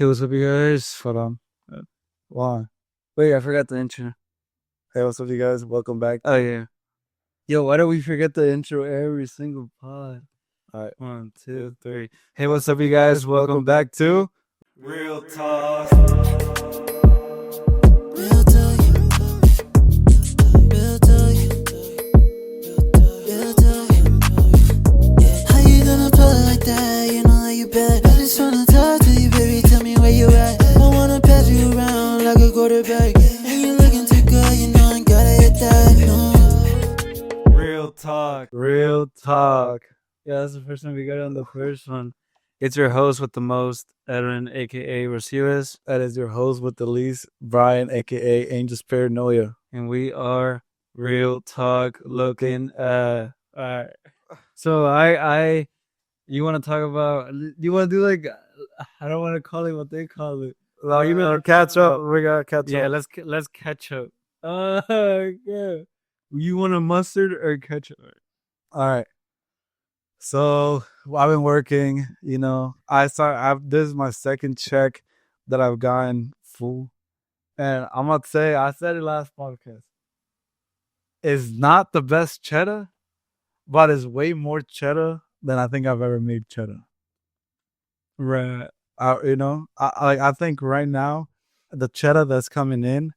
Hey, what's up, you guys? Hold on. Why? Wait, I forgot the intro. Hey, what's up, you guys? Welcome back. Oh yeah. Yo, why do we forget the intro every single pod? All right. 1, 2, 2, 3. 3. Hey, what's up, you guys? Welcome back to Real Talk. Real talk, real talk, real talk. Yeah. How you gonna play like that? You know that you bad. I just wanna talk to you, baby. Tell me where you at. I wanna pass you around like a quarterback. And you looking too good, you know I gotta hit that. No. Real Talk. Real Talk. Yeah, that's the first time we got on the first one. It's your host with the most, Edwin, aka Rosivas, That is your host with the least, Brian, aka Angel's Paranoia. and we are Real Talk looking alright. So you wanna talk about you wanna do like I don't wanna call it what they call it. No, you know, catch up. We got catch Yeah, up. let's catch up. Yeah. You want a mustard or ketchup? All right. So I've been working. You know, this is my second check that I've gotten full, and I'm gonna say I said it last podcast. It's not the best cheddar, but it's way more cheddar than I think I've ever made cheddar. Right. I think right now the cheddar that's coming in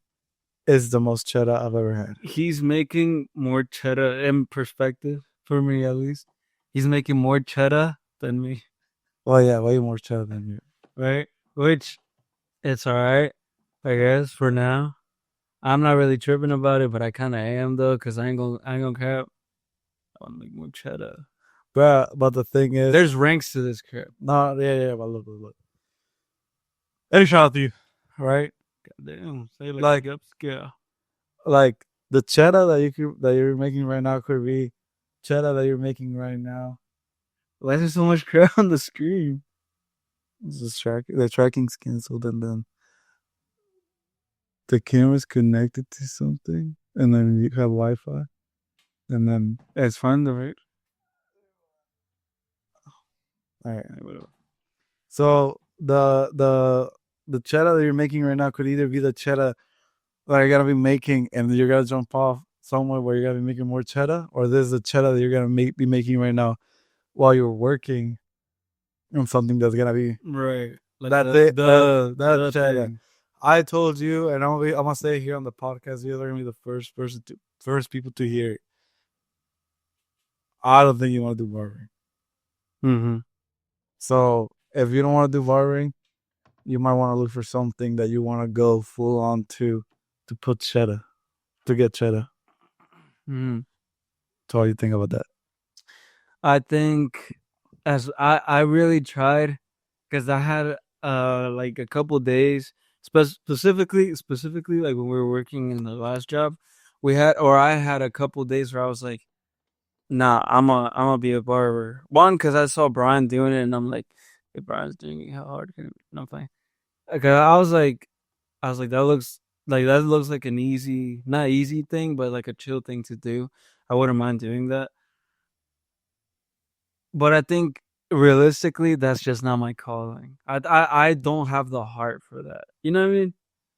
is the most cheddar I've ever had. He's making more cheddar in perspective, for me at least. He's making more cheddar than me, Well, yeah, way more cheddar than you. right? Which it's alright, I guess, for now. I'm not really tripping about it, but I kinda am though, cause I ain't gonna cap. I wanna make more cheddar. But the thing is, There's ranks to this crap. no, yeah, but look. Any shout out to you, right? Goddamn. Say Like- upscale. Like the cheddar that you're making right now could be cheddar that you're making right now. Why is there so much crap on the screen? The tracking's canceled, and then the camera's connected to something, and then you have Wi-Fi, and then It's fun though, right? all right, whatever. So the cheddar that you're making right now could either be the cheddar that you're gonna be making, and you're gonna jump off somewhere where you're gonna be making more cheddar, or this is the cheddar that you're gonna be making right now while you're working on something that's gonna be Right. Like that cheddar. thing. I told you, and I'm gonna say here on the podcast, you're gonna be the first people to hear it. I don't think you want to do barbering. Mm-hmm. So if you don't want to do barbering, you might want to look for something that you want to go full on to put cheddar, to get cheddar. Mm-hmm. So what do you think about that? I think as I really tried because I had like a couple days specifically like when we were working in the last job I had a couple days where I was like, nah, I'm gonna be a barber. One, because I saw Brian doing it and I'm like, if Brian's doing it, how hard can it be? No, fine. Okay, I was like that looks like an easy, not easy thing, but like a chill thing to do. I wouldn't mind doing that. But I think realistically, that's just not my calling. I don't have the heart for that. You know what I mean?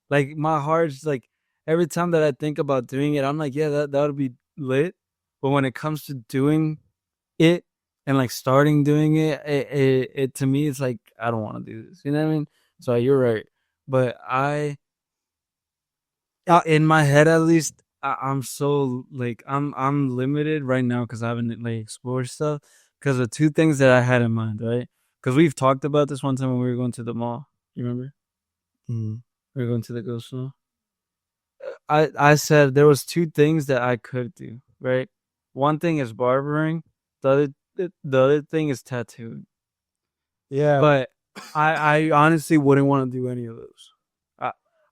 Like my heart's like every time that I think about doing it, I'm like, yeah, that would be lit. But when it comes to doing it and like starting doing it to me, it's like I don't want to do this. You know what I mean? So you're right. But in my head at least, I'm so like I'm limited right now because I haven't like explored stuff because of two things that I had in mind, right? Because we've talked about this one time when we were going to the mall. You remember? Mm. We were going to the ghost mall. I said there was two things that I could do, right? One thing is barbering. The other thing is tattooing. Yeah, But I honestly wouldn't want to do any of those.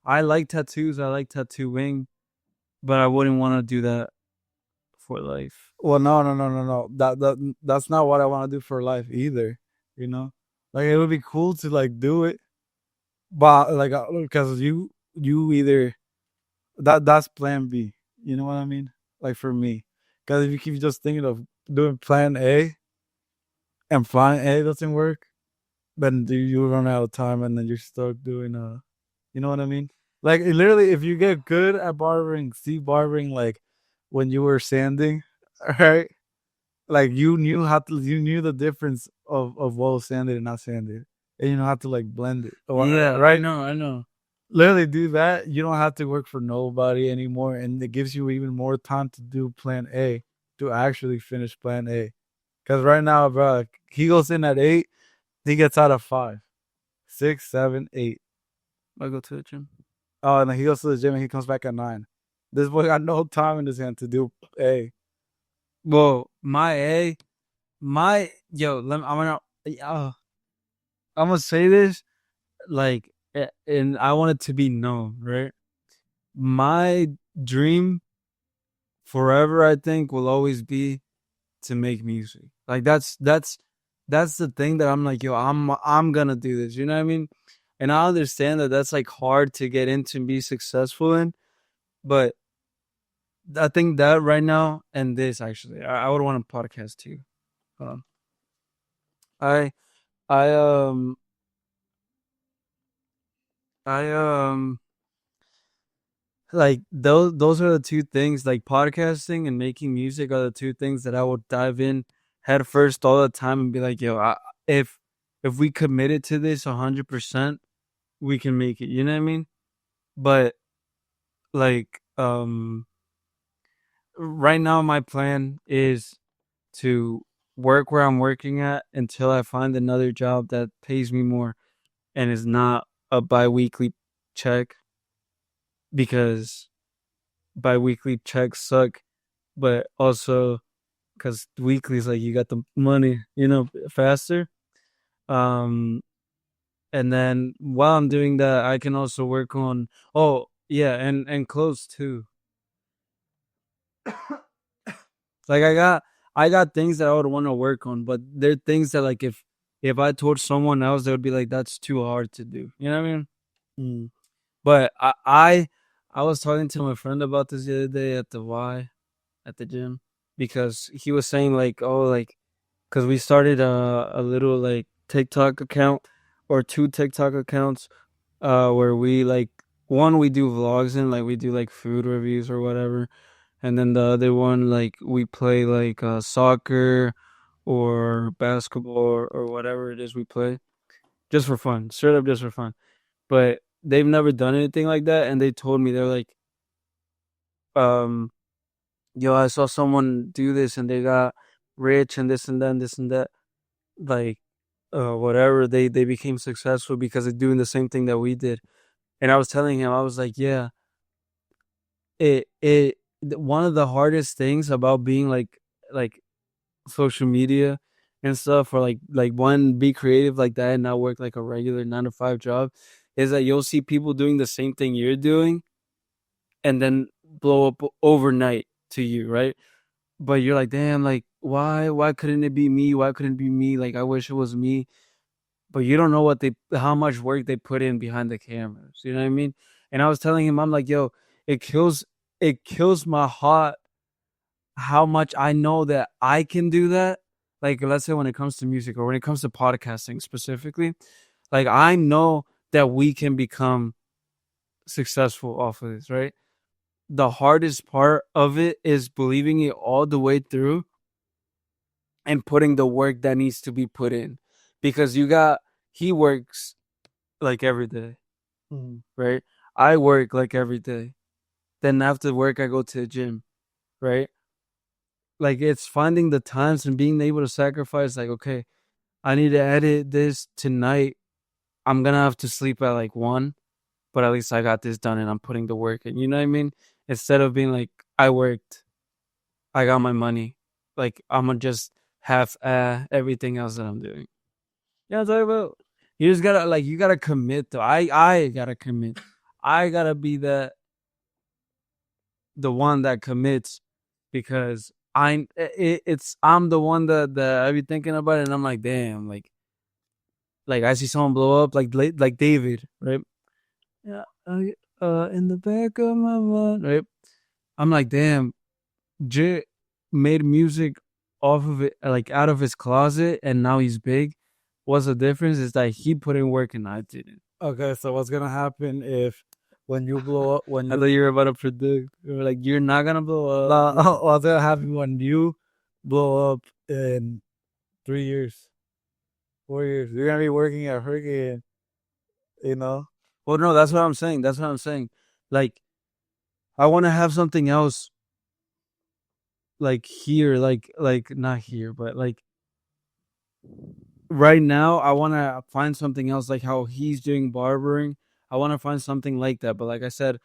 I like tattoos. I like tattooing, but I wouldn't want to do that for life. well, no. That's not what I want to do for life either. You know, like it would be cool to like do it, but like because you either that's plan B. You know what I mean? Like for me, because if you keep just thinking of doing plan A and plan A doesn't work, then you run out of time and then you're stuck doing you know what I mean? Like literally, if you get good at barbering, see barbering like when you were sanding, right? Like you knew the difference of what was sanded and not sanded, and you know how to like blend it. Yeah, Right? I know. Literally do that. You don't have to work for nobody anymore, and it gives you even more time to do Plan A to actually finish Plan A. Because right now, bro, he goes in at 8, he gets out at 5, 6, 7, 8. I go to the gym. Oh, and then he goes to the gym and he comes back at 9. This boy got no time in his hand to do A. Well, I'm gonna say this like, and I want it to be known, right? My dream forever, I think, will always be to make music. Like that's the thing that I'm like, yo, I'm gonna do this. You know what I mean? And I understand that that's like hard to get into and be successful in, but I think that right now and this actually, I would want a podcast too. Um, I I I like those are the two things, like podcasting and making music are the two things that I would dive in head first all the time and be like, yo, if if we committed to this 100%, we can make it. You know what I mean? But like right now my plan is to work where I'm working at until I find another job that pays me more and is not a biweekly check, because biweekly checks suck, but also because weekly is like you got the money, faster. Um, and then while I'm doing that, I can also work on. Oh yeah, and clothes too. Like I got things that I would want to work on, but they're things that like if I told someone else, they would be like, that's too hard to do. You know what I mean? Mm. But I was talking to my friend about this the other day at the gym, because he was saying like, oh, like, because we started a little like TikTok account or two TikTok accounts, where we like, one we do vlogs in, like we do like food reviews or whatever, and then the other one like we play like soccer or basketball, or whatever it is we play, just for fun, straight up just for fun. But they've never done anything like that, and they told me, they're like, um, yo, I saw someone do this and they got rich and this and that and this and that, like whatever, they became successful because they're doing the same thing that we did. And I was telling him, I was like, yeah, one of the hardest things about being like social media and stuff, or like one, be creative like that and not work like a regular 9 to 5 job, is that you'll see people doing the same thing you're doing and then blow up overnight to you, right? But you're like, damn, like why couldn't it be me? Why couldn't it be me? Like I wish it was me. But you don't know how much work they put in behind the cameras. You know what I mean? And I was telling him, I'm like, yo, it kills my heart how much I know that I can do that. Like, let's say when it comes to music or when it comes to podcasting specifically, like I know that we can become successful off of this, right? The hardest part of it is believing it all the way through and putting the work that needs to be put in, because he works like every day, right? I work like every day. Then after work, I go to the gym, right? Like it's finding the times and being able to sacrifice. Like, okay, I need to edit this tonight. I'm gonna have to sleep at like 1, but at least I got this done and I'm putting the work in. You know what I mean? Instead of being like, I worked, I got my money. Like I'm gonna just half everything else that I'm doing. Yeah, I'm talking about. You just gotta you gotta commit though. I gotta commit. I gotta be the one that commits, because I'm the one that I be thinking about it and I'm like, damn, like I see someone blow up like David, right? Yeah, in the back of my mind, right? I'm like, damn, made music off of it, like out of his closet, and now he's big. what's the difference is that he put in work and I didn't. Okay, so what's gonna happen if when you blow up? When I you thought you were about to predict. You were like, you're not gonna blow up. nah, what's gonna happen when you blow up in 3 years, 4 years? You're gonna be working at Hurricane, you know. Well, no, that's what I'm saying. That's what I'm saying. Like, I want to have something else, like here, like not here, but like right now. I want to find something else, like how he's doing barbering. I want to find something like that. But like I said,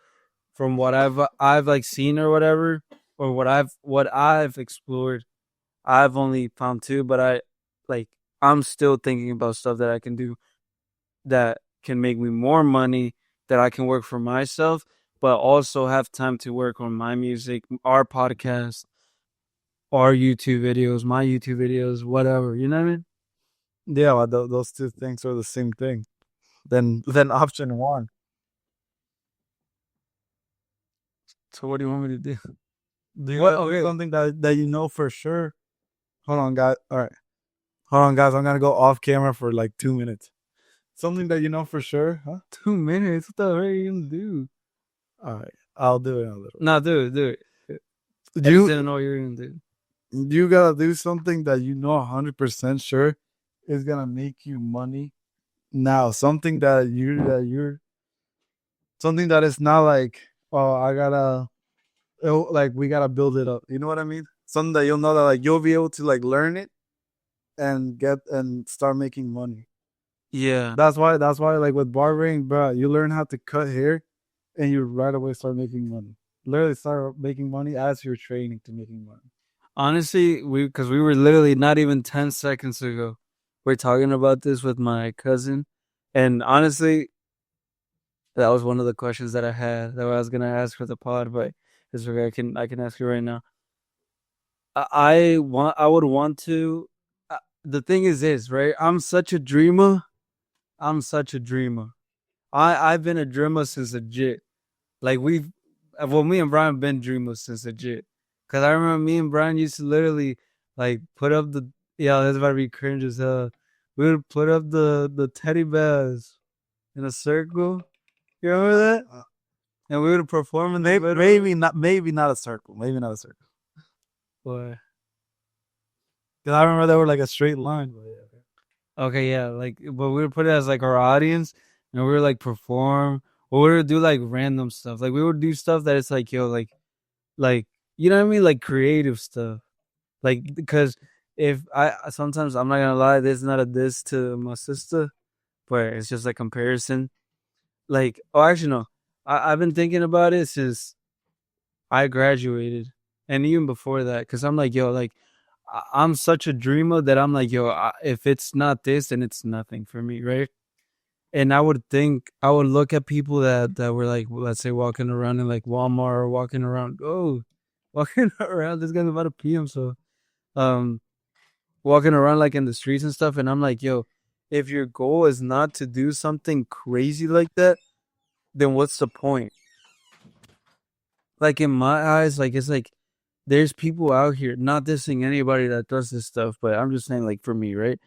from what I've like seen or whatever, or what I've explored, I've only found two. But like I'm still thinking about stuff that I can do that can make me more money, that I can work for myself, but also have time to work on my music, our podcast, our YouTube videos, my YouTube videos, whatever. You know what I mean? Yeah, well, those two things are the same thing. Then option one. So what do you want me to do? Do you What? have Okay. something that you know for sure? Hold on, guys. All right. Hold on, guys. I'm gonna go off camera for like 2 minutes. Something that you know for sure, huh? 2 minutes? What the hell are you gonna do? All right. I'll do it in a little. Nah, do it. I just You didn't know what you were gonna do. you gotta do something that you know 100% sure is gonna make you money now. Something that you're something that is not like, oh, I gotta, oh, like we gotta build it up. You know what I mean? Something that you'll know that like you'll be able to like learn it and get and start making money. Yeah. That's why like with barbering, bro, you learn how to cut hair and you right away start making money. Literally start making money as you're training to making money. Honestly, because we were literally not even 10 seconds ago, we're talking about this with my cousin, and honestly, that was one of the questions that I had that I was gonna ask for the pod, but it's okay. I can ask you right now. I would want to. The thing is this, right? I'm such a dreamer. I'm such a dreamer. I've been a dreamer since a jit. Like me and Brian been dreamers since a jit. Cause I remember me and Brian used to literally like put up the that's about to be cringe as hell. We would put up the teddy bears in a circle. You remember that? And we would perform in the Maybe, middle. maybe not a circle. Maybe not a circle. Boy. Because I remember they were like a straight line. But yeah. Okay, yeah, like, but we would put it as like our audience, and we would like perform, or we would do like random stuff. Like we would do stuff that it's like, yo, like you know what I mean, like creative stuff. Like because if I sometimes I'm not gonna lie, this is not a diss to my sister, but it's just a comparison. Like, oh, actually no, I've been thinking about it since I graduated, and even before that, because I'm like, yo, like I'm such a dreamer that I'm like, yo, if it's not this, then it's nothing for me, right? And I would look at people that were like, let's say, walking around in like Walmart or walking around, walking around. This guy's about to pee himself. Um, walking around like in the streets and stuff, and I'm like, yo, if your goal is not to do something crazy like that, then what's the point? Like in my eyes, like it's like there's people out here, not dissing anybody that does this stuff, but I'm just saying, like for me, right?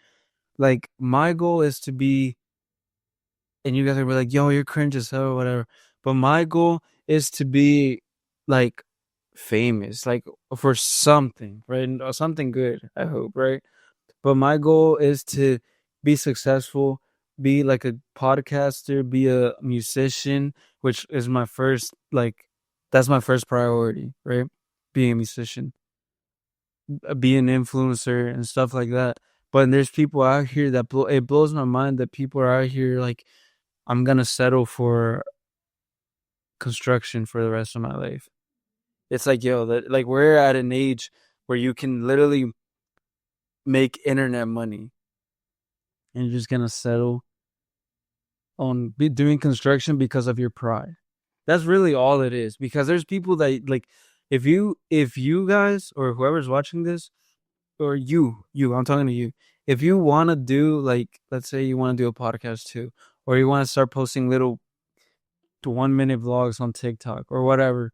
Like my goal is to be, and you guys are like, yo, you're cringe as hell or whatever. But my goal is to be like famous, like for something, right? Something good, I hope, right? But my goal is to be successful, be like a podcaster, be a musician, which is my first, like, that's my first priority, right? Being a musician, be an influencer and stuff like that. But there's people out here that it blows my mind that people are out here like, I'm gonna settle for construction for the rest of my life. It's like, yo, that like we're at an age where you can literally make internet money, and you're just gonna settle on doing construction because of your pride. That's really all it is. Because there's people that like, if you guys or whoever's watching this, or I'm talking to you. If you want to do like, let's say you want to do a podcast too, or you want to start posting little 1-minute vlogs on TikTok or whatever,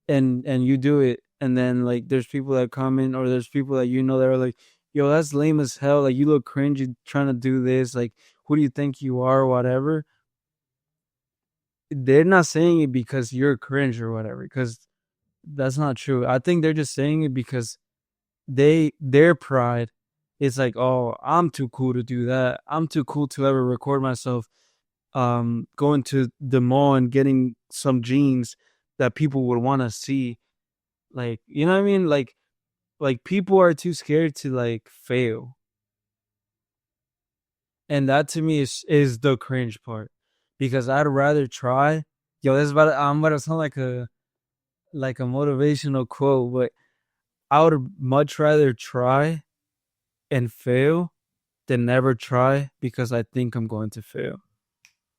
and you do it, and then like there's people that comment, or there's people that that are like, yo, that's lame as hell. Like, you look cringy trying to do this. Like, who do you think you are, or whatever? They're not saying it because you're cringe or whatever, because that's not true. I think they're just saying it because their pride is like, oh, I'm too cool to do that. I'm too cool to ever record myself going to the mall and getting some jeans that people would want to see. Like, you know what I mean? Like people are too scared to like fail. And that to me is the cringe part. Because I'd rather try. Yo, I'm about to sound like a motivational quote, but I would much rather try and fail than never try because I think I'm going to fail.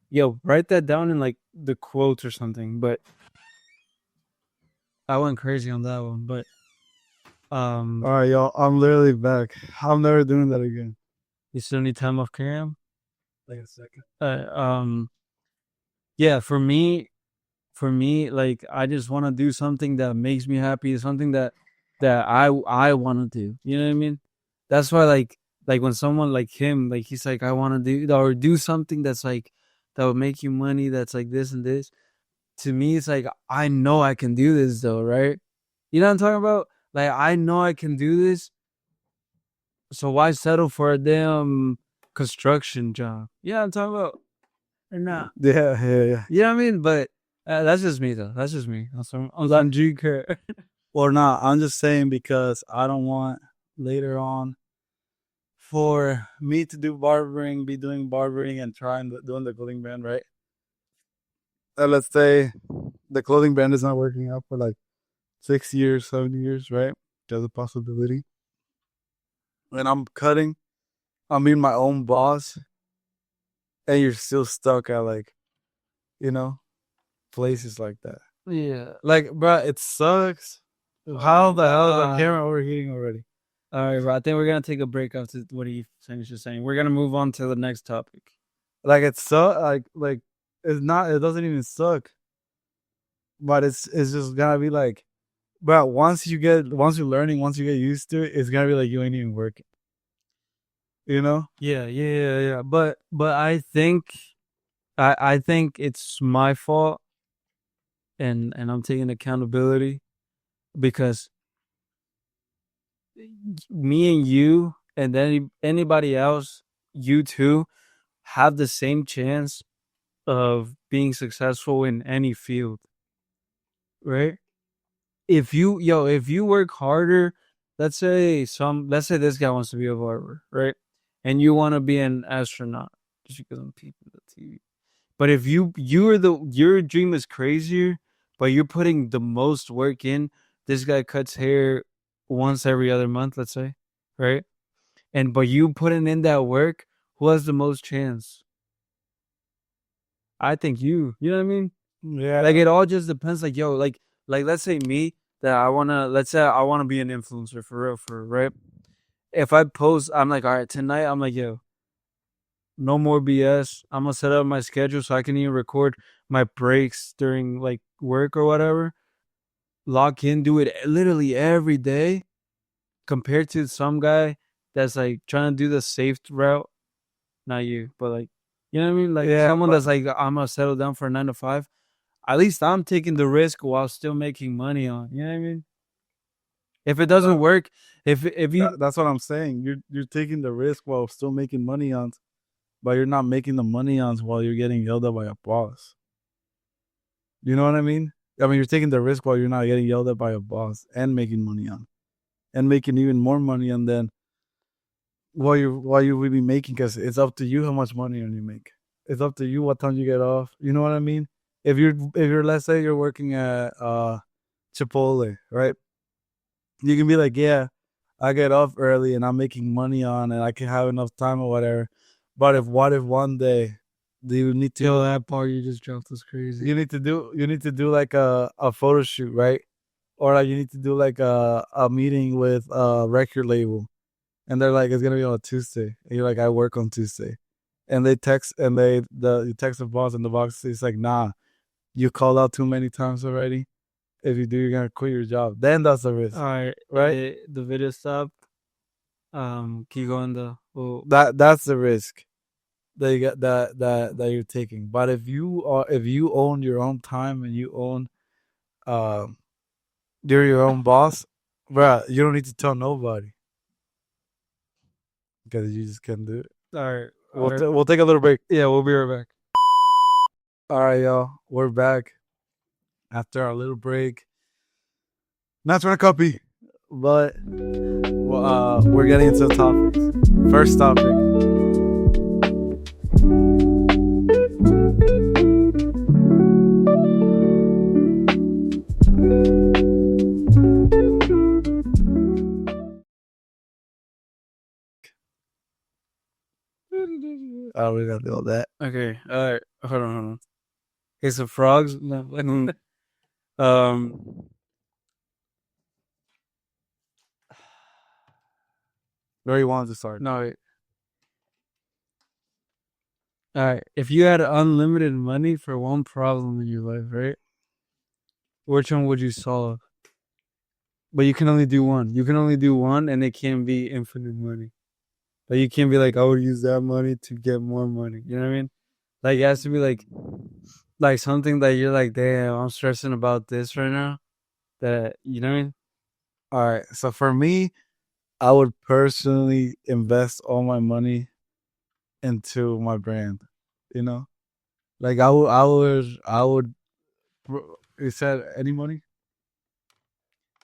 Yo, write that down in like the quotes or something. But I went crazy on that one. But All right, y'all. I'm literally back. I'm never doing that again. you still need time off cam? Like a second. Yeah, for me, like I just want to do something that makes me happy, something that I want to do. You know what I mean? That's why like when someone like him, like he's like, I want to do something that's like that would make you money, that's like this and this. To me, it's like, I know I can do this though, right? You know what I'm talking about? Like, I know I can do this, so why settle for a damn construction job? Yeah, I'm talking about or not. Yeah. You know what I mean? But that's just me though. That's just me. I'm G. Or not. I'm just saying because I don't want later on for me to do barbering, be doing barbering and doing the clothing brand, right? Let's say the clothing brand is not working out for like 6 years, 7 years, right? There's a possibility. And I'm cutting, I'm being my own boss, and you're still stuck at like, you know, places like that. Yeah. Like, bro, it sucks. How the hell is the camera overheating already? All right, bro. I think we're gonna take a break after what he finishes saying. We're gonna move on to the next topic. Like, it's so like it's not. It doesn't even suck. But it's just gonna be like, but once you learning, once you get used to it, it's gonna be like you ain't even working. You know? Yeah. But I think it's my fault, and I'm taking accountability because me and you and then anybody else, you too, have the same chance of being successful in any field, right? If you work harder, let's say this guy wants to be a barber, right? And you want to be an astronaut just because I'm peeping the TV. But if your dream is crazier, but you're putting the most work in, this guy cuts hair once every other month, let's say, right? But you putting in that work, who has the most chance? I think you know what I mean? Yeah. Like, it all just depends. Like, yo, like let's say me, that let's say I want to be an influencer for real, right? If I post, I'm like, all right, tonight, I'm like, yo, no more BS. I'm gonna set up my schedule so I can even record my breaks during like work or whatever. Lock in, do it literally every day. Compared to some guy that's like trying to do the safe route, not you, but like, you know what I mean? Like, someone that's like, I'm gonna settle down for a 9 to 5. At least I'm taking the risk while still making money on. You know what I mean? If it doesn't work, if you that's what I'm saying. You're taking the risk while still making money on, but you're not making the money on while you're getting yelled at by a boss. You know what I mean? I mean, you're taking the risk while you're not getting yelled at by a boss and making money on, and making even more money on than while you will be making, because it's up to you how much money you make. It's up to you what time you get off. You know what I mean? If you're let's say you're working at Chipotle, right? You can be like, yeah, I get off early and I'm making money on, and I can have enough time or whatever. But what if one day you need to kill that part you just dropped was crazy. you need to do like a photo shoot, right? Or like you need to do like a meeting with a record label, and they're like, it's gonna be on a Tuesday, and you're like, I work on Tuesday, and you text the boss, and the boss is like, nah, you called out too many times already. If you do, you're gonna quit your job. Then that's the risk. All right, right? the video stopped. Keep going though. Well, That's the risk that you get that you're taking. But if you own your own time and you own um you're your own boss, bruh, you don't need to tell nobody because you just can't do it. all right. We'll take a little break. Yeah, we'll be right back. All right, y'all. We're back after our little break. Not trying to copy, but we're getting into the topics. First topic. Oh, we gotta do all that. Okay. All right. Hold on. Okay, so frogs. No, um. Where you wanted to start? No. Wait. All right. If you had unlimited money for one problem in your life, right? Which one would you solve? But you can only do one. You can only do one, and it can't be infinite money. But you can't be like, I would use that money to get more money. You know what I mean? Like, it has to be like something that you're like, damn, I'm stressing about this right now. That, you know what I mean? All right. So for me, I would personally invest all my money into my brand. You know, like I would. You said any money?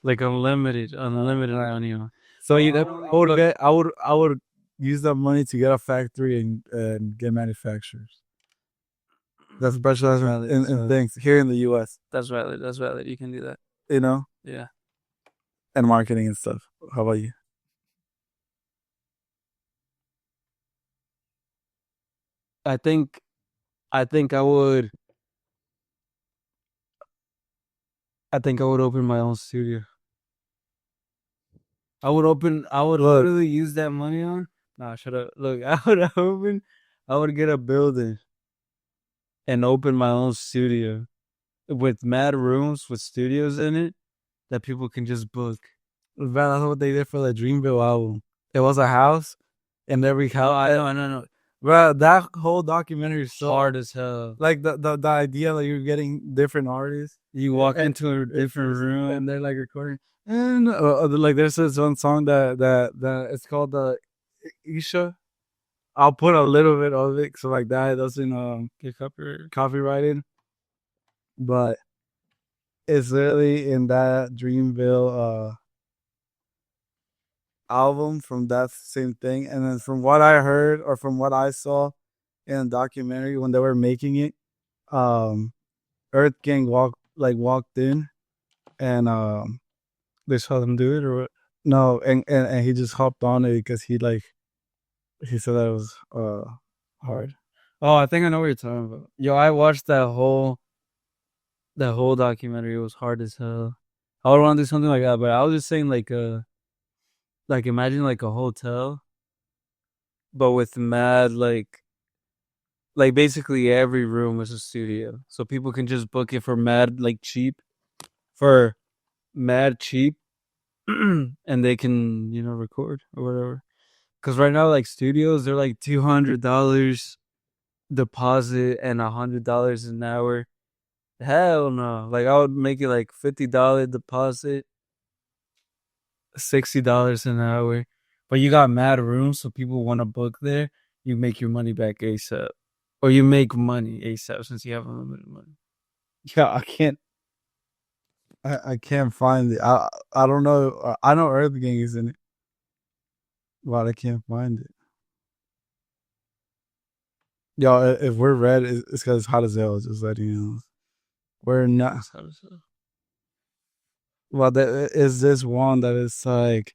Like unlimited money. So I would use that money to get a factory and get manufacturers that specialize in things here in the U.S. That's valid. That's valid. You can do that. You know, Yeah. and marketing and stuff. How about you? I think I think I would open my own studio. I would literally use that money on. Nah, shut up. Look, I would get a building and open my own studio with mad rooms with studios in it that people can just book. Man, that's what they did for the Dreamville album. It was a house, and every house. Oh, I know. Bro, that whole documentary is so Hard as hell. like the idea that you're getting different artists. You walk into a different room and they're like recording. And like there's this one song that it's called the Isha. I'll put a little bit of it so like that it doesn't get copyrighted. But it's really in that Dreamville album from that same thing. And then from what I heard or from what I saw in a documentary when they were making it, Earth Gang walked in and They saw them do it or what? no, and he just hopped on it because he said that it was hard. Oh, I think I know what you're talking about. Yo, I watched that whole documentary. It was hard as hell. I would want to do something like that, but I was just saying like imagine like a hotel, but with mad like basically every room is a studio, so people can just book it for mad cheap, and they can record or whatever. Because right now like studios they're like $200 deposit and $100 an hour. Hell no! Like I would make it like $50 deposit, $60 an hour, but you got mad rooms, so people want to book there. You make your money back ASAP, or you make money ASAP since you have unlimited money. Yeah, I can't find it. I don't know. I know Earth Gang is in it, but I can't find it. Yo, if we're red, it's because it's hot as hell. Just letting you know. We're not. Well, there is this one that is like,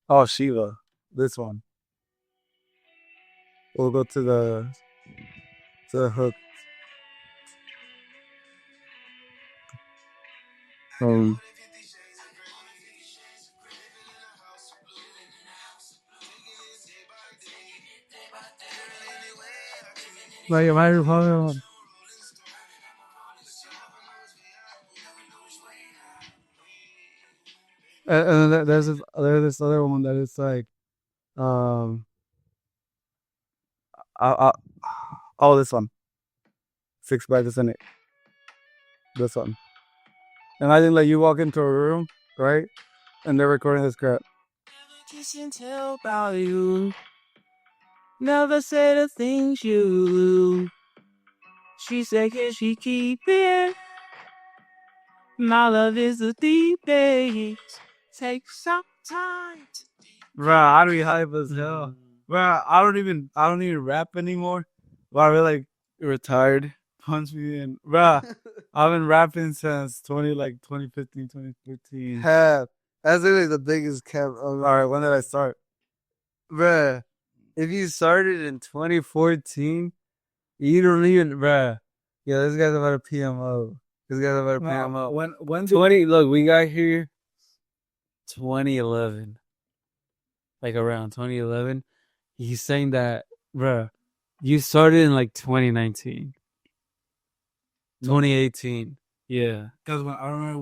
oh Shiva, this one. We'll go to the hook. Like, am I recalling? And there's this other one that is like, Um, I, oh, this one. 6 Badges in it. This one. Imagine like you walk into a room, right? And they're recording this crap. Never kiss and tell about you. Never say the things you do. She said, can she keep it? My love is a deep days. Take some time. Bruh, I be hype as hell. Bruh, I don't even rap anymore. But I really like retired. Punch me in. Bruh, I've been rapping since 2015, 2015. Have. That's literally the biggest cap. Alright, when did I start? Bruh, if you started in 2014, you don't even, bruh. Yeah, this guy's about a PMO. This guy's about a PMO. When 20, look, we got here 2011. Like around 2011. He's saying that, bruh, you started in like 2019. 2018. Yeah. Because I remember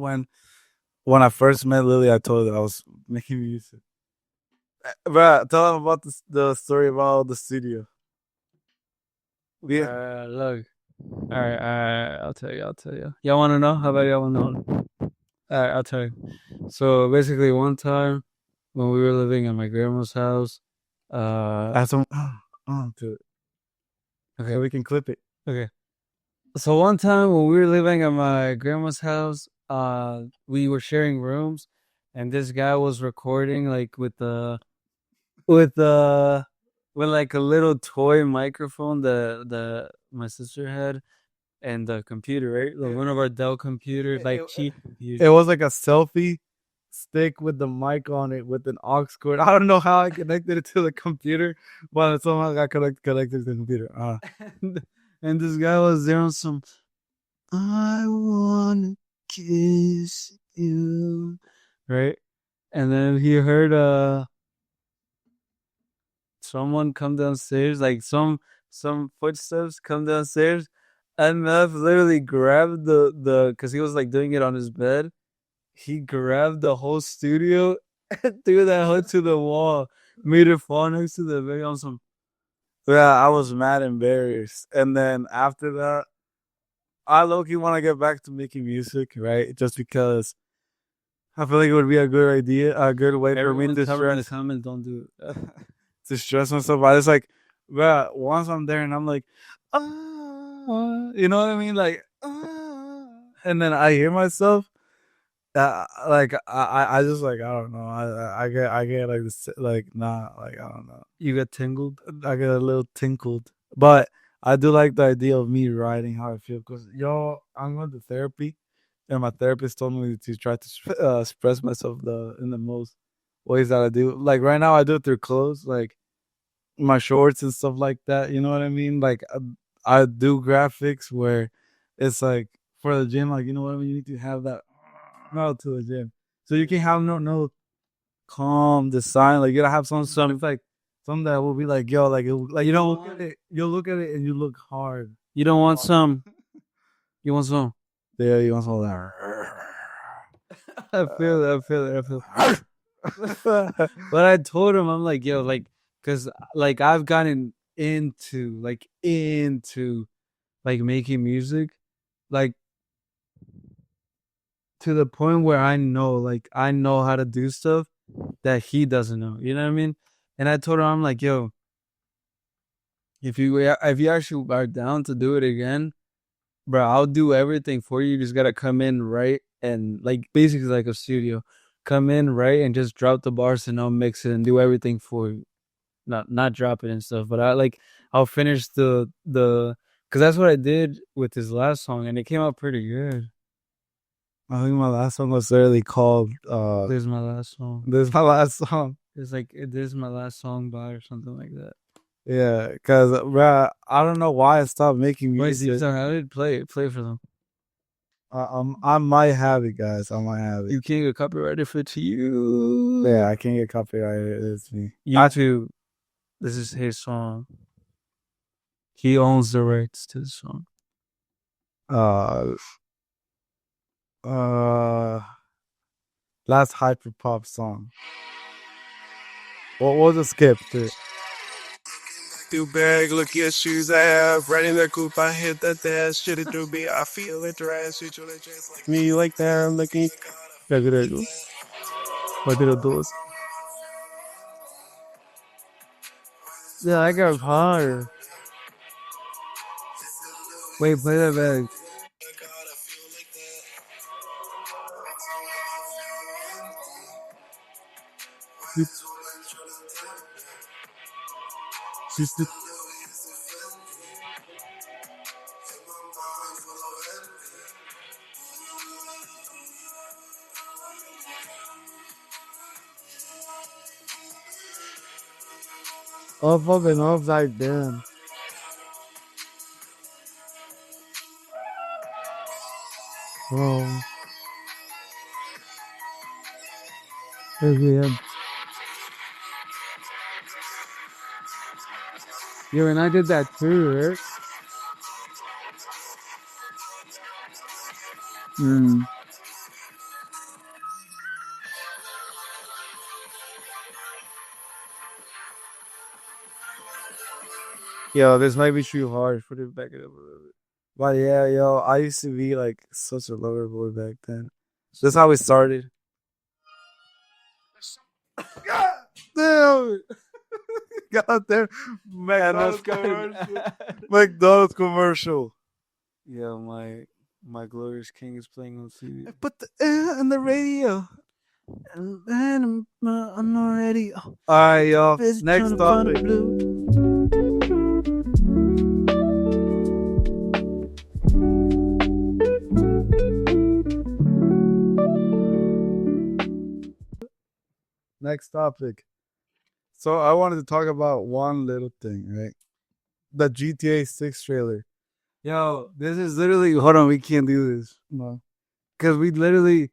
when I first met Lily, I told her I was making music. Bruh, tell them about the story about the studio. Yeah. Look. Alright, I'll tell you. Y'all wanna know? How about y'all wanna know? Alright, I'll tell you. So basically one time when we were living at my grandma's house, That's some to it. Okay, we can clip it. okay. So one time when we were living at my grandma's house, we were sharing rooms, and this guy was recording like with like a little toy microphone that my sister had, and the computer, right? Like one of our Dell computers, like cheap computer. It was like a selfie stick with the mic on it with an aux cord. I don't know how I connected it to the computer, but somehow I got connected to the computer. And this guy was there on some I wanna kiss you, right? And then he heard someone come downstairs, like some footsteps come downstairs, and Mev literally grabbed the because he was like doing it on his bed. He grabbed the whole studio and threw that hood to the wall, made it fall next to the bed on some. Yeah, I was mad embarrassed. And then after that, I low-key want to get back to making music, right? Just because I feel like it would be a good idea, a good way for me to Cover in the comments, don't do it. to stress myself. I just like, bro, once I'm there and I'm like, you know what I mean? Like, and then I hear myself. Like I just like I don't know. I get like this like nah like I don't know. You got tingled. I get a little tinkled, but I do like the idea of me writing how I feel because I'm going to therapy, and my therapist told me to try to express myself in the most ways that I do. Like right now, I do it through clothes, like my shorts and stuff like that. You know what I mean? Like I do graphics where it's like for the gym, like you know what I mean. You need to have that out to the gym, so you can have no calm design. Like you gotta have some like something that will be like yo, like like you don't look at it. You'll look at it and you look hard. You don't want some. You want some. Yeah, you want some of that. I feel it. But I told him, I'm like, yo, like, cause like I've gotten into like making music, like to the point where I know how to do stuff that he doesn't know. You know what I mean? And I told him, I'm like, yo, if you actually are down to do it again, bro, I'll do everything for you. You just gotta come in right and like basically like a studio. Come in right and just drop the bars and I'll mix it and do everything for you. Not drop it and stuff, but I'll finish the because that's what I did with his last song and it came out pretty good. I think my last song was literally called This is my last song. This is my last song. It's like this is my last song by or something like that. Yeah, because bro, I don't know why I stopped making music. Wait, sorry, I did play for them. I might have it, guys. I might have it. You can't get copyrighted for it to you. Yeah, I can't get copyrighted. It's me. YouTube. This is his song. He owns the rights to the song. Last hyper pop song. We'll just skip to it. Through bag, look at shoes I have. Right in the coupe, I hit the dash. Shit it through me, I feel it trash. Shoot you like just like me, like that. I'm looking. What did it do? Yeah, I got hard. Wait, play that back. Oh, fucking upside down. Oh. Yeah. Yeah, and I did that too, right? Yo, this might be too hard. Put it back up a little bit. But yeah, yo, I used to be like such a lover boy back then. That's how we started. Damn. God damn. McDonald's commercial. McDonald's commercial. Yeah, my glorious king is playing on TV. Put the on the radio. And then I'm not ready. Alright, y'all. Next topic. Next topic. So I wanted to talk about one little thing, right? The GTA 6 trailer. Yo, this is literally. Hold on, we can't do this. No. Because we literally.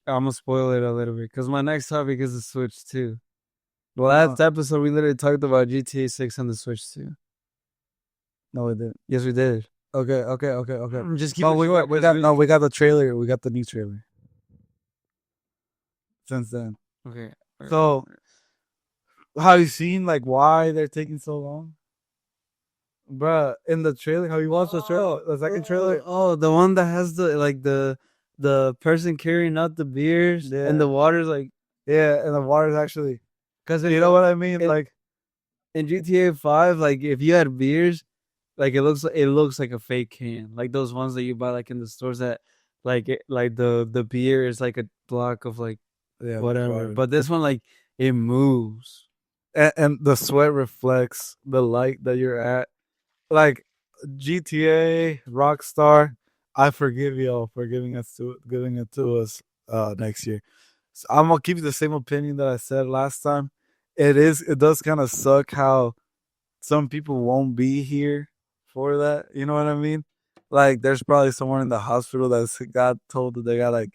I'm gonna spoil it a little bit. Because my next topic is the Switch 2. The last episode, we literally talked about GTA 6 and the Switch 2. No, we didn't. Yes, we did. Okay. Just keep No, it we short, got we got the trailer. We got the new trailer. Since then. Okay. So have you seen like why they're taking so long? Bruh, in the trailer, have you watched the trailer? The second trailer? Oh, the one that has the person carrying out the beers Yeah. and the water's like. Yeah, and the water's actually, Because you know what I mean? Like, in GTA 5, like if you had beers, like it looks like a fake can, like those ones that you buy like in the stores that like the beer is like a block of like yeah, whatever. water. But this one like it moves. And the sweat reflects the light that you're at. Like GTA, Rockstar, I forgive y'all for giving it to us next year. So I'm gonna keep the same opinion that I said last time. It does kind of suck how some people won't be here for that. You know what I mean? Like there's probably someone in the hospital that's got told that they got like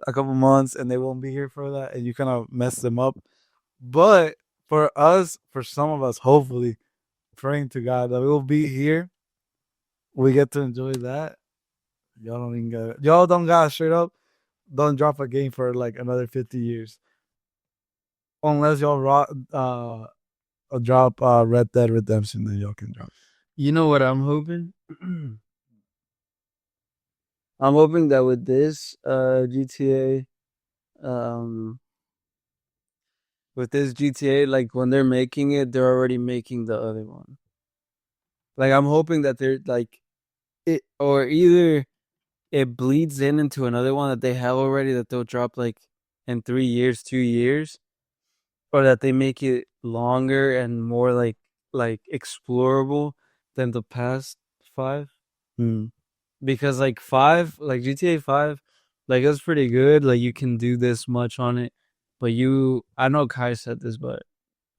a couple months and they won't be here for that, and you kind of mess them up. But for us, for some of us, hopefully, praying to God that we will be here, we get to enjoy that. Y'all don't got straight up. Don't drop a game for like another 50 years, unless y'all drop Red Dead Redemption. Then y'all can drop. You know what I'm hoping? I'm hoping that with this GTA, like when they're making it, they're already making the other one. Like I'm hoping that they're like it, or either it bleeds into another one that they have already that they'll drop like in 3 years, 2 years, or that they make it longer and more like explorable than the past 5. Because like 5, like GTA 5, like it was pretty good. Like you can do this much on it, but I know Kai said this, but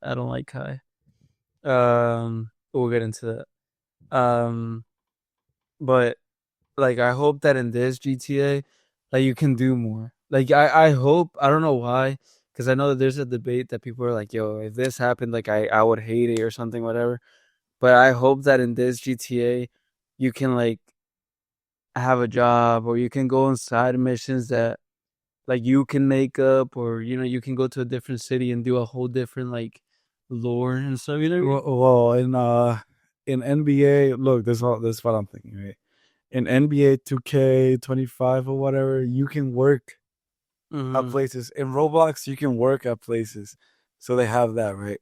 I don't like Kai. We'll get into that. But like I hope that in this GTA, like you can do more. Like I hope, I don't know why, because I know that there's a debate that people are like, yo, if this happened, like I would hate it or something, whatever. But I hope that in this GTA, you can like have a job or you can go on side missions that like you can make up, or you can go to a different city and do a whole different like lore and stuff. Well, in NBA, look, this is what I'm thinking, right? In NBA 2K25 or whatever, you can work at places. In Roblox, you can work at places. So they have that, right?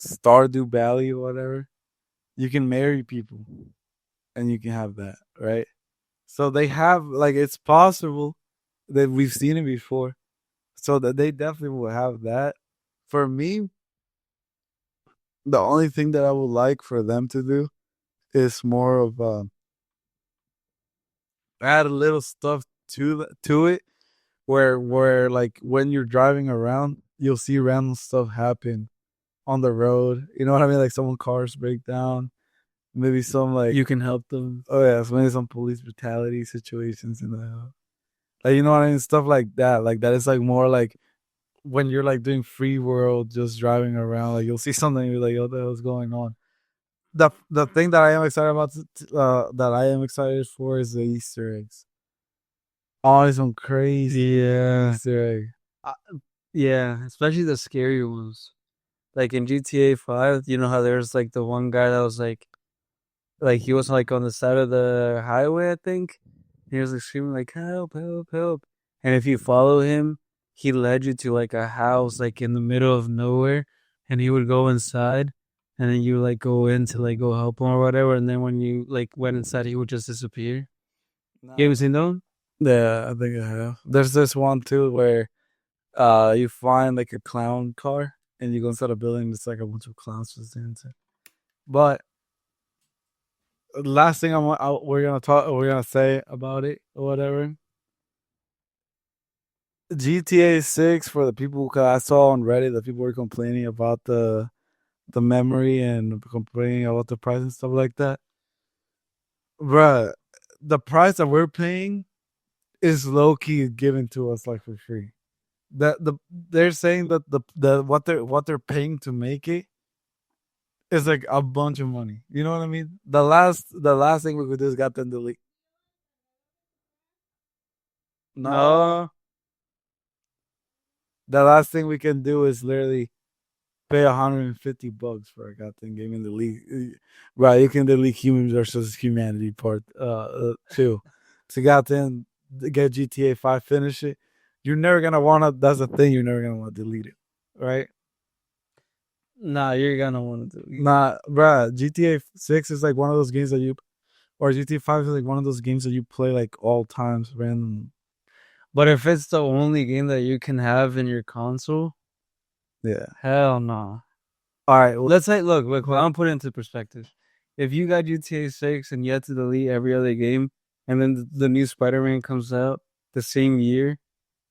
Stardew Valley or whatever. You can marry people and you can have that, right? So they have, like, it's possible that we've seen it before. So that they definitely will have that. For me, the only thing that I would like for them to do is more of add a little stuff to it where like when you're driving around, you'll see random stuff happen on the road. You know what I mean? Like someone cars break down, maybe some like You can help them. oh yeah, so maybe some police brutality situations in the like you know what I mean, stuff like that. Like that is like more like when you're like doing free world, just driving around. Like you'll see something, and you're like, what the hell's going on? The thing that I am excited about, that I am excited for, is the Easter eggs. Always some crazy Easter egg. Yeah, especially the scary ones. Like in GTA 5, you know how there's like the one guy that was like he was like on the side of the highway, I think. He was like screaming like help, help, help. And if you follow him, he led you to like a house like in the middle of nowhere, and he would go inside, and then you like go in to like go help him or whatever, and then when you like went inside, he would just disappear. You ever seen that one? Yeah, I think I have. There's this one too where you find like a clown car and you go inside a building. It's like a bunch of clowns just dancing. But the last thing we're gonna say about it or whatever. GTA 6, for the people, cause I saw on Reddit that people were complaining about the memory and complaining about the price and stuff like that. Bruh, the price that we're paying is low key given to us like for free. They're saying that the what they're paying to make it is like a bunch of money. You know what I mean? The last thing we could do is got them delete. No, the last thing we can do is literally pay $150 for a goddamn game in the league. Right, you can delete Human versus Humanity part 2. To goddamn get GTA 5, finish it. You're never gonna wanna. That's the thing. You're never gonna want to delete it, right? Nah, you're gonna want to do. Nah, bruh. GTA 6 is like one of those games that or GTA 5 is like one of those games that you play like all times, random. But if it's the only game that you can have in your console, Yeah. hell no. All right. Well, Let's say, look, I'll put it into perspective. If you got GTA 6 and you had to delete every other game, and then the new Spider-Man comes out the same year,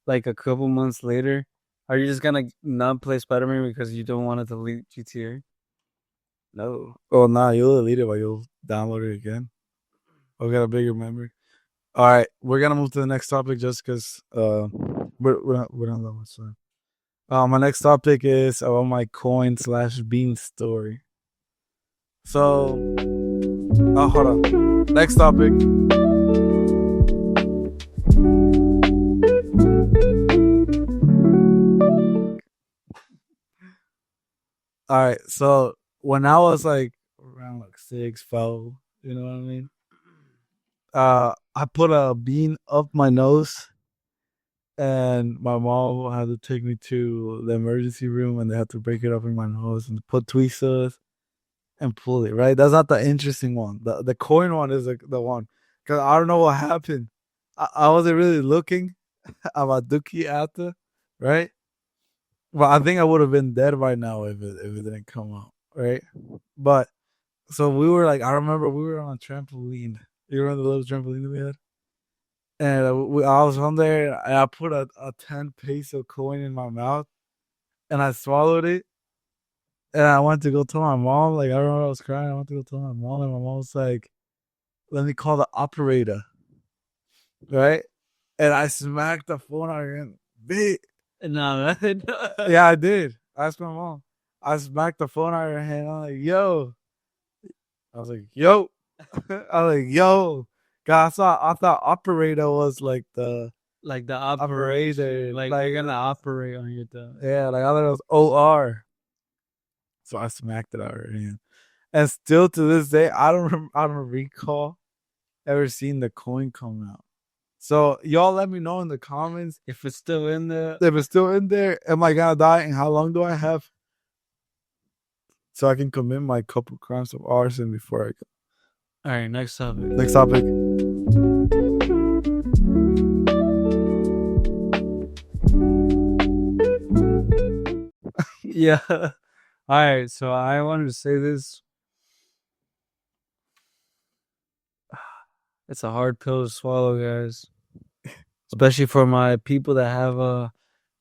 like a couple months later, are you just gonna not play Spider-Man because you don't want to delete GTA? No. oh nah, you'll delete it, but you'll download it again. I've got a bigger memory. All right, we're gonna move to the next topic just because we're not that much time. My next topic is about my coin/bean story. So, hold on. Next topic. All right, so when I was like around like 6, 12, you know what I mean? I put a bean up my nose, and my mom had to take me to the emergency room, and they had to break it up in my nose and put tweezers and pull it. Right? That's not the interesting one. The coin one is the one, because I don't know what happened. I wasn't really looking at my dookie after, right? Well, I think I would have been dead right now if it didn't come out, right? But so we were like, I remember we were on a trampoline. You remember the little trampoline that we had? And I was on there, and I put a 10 peso coin in my mouth, and I swallowed it. And I went to go tell my mom. Like, I remember I was crying. I went to go tell my mom, and my mom was like, let me call the operator. Right? And I smacked the phone out of her hand. No, Yeah, I did. I asked my mom. I smacked the phone out of her hand. I'm like, yo. I was like, yo. I was like, yo. God, I thought operator was like the like the operation, Operated, like like- you're gonna operate on your dog. Yeah, like I thought it was OR. So I smacked it out of her hand. And still to this day, I don't recall ever seeing the coin come out. So y'all let me know in the comments If it's still in there, if it's still in there. Am I gonna die? And how long do I have? So I can commit my couple crimes of arson before I go. all right. Next topic. Next topic. Yeah. All right. So I wanted to say this. It's a hard pill to swallow, guys. Especially for my people that have a.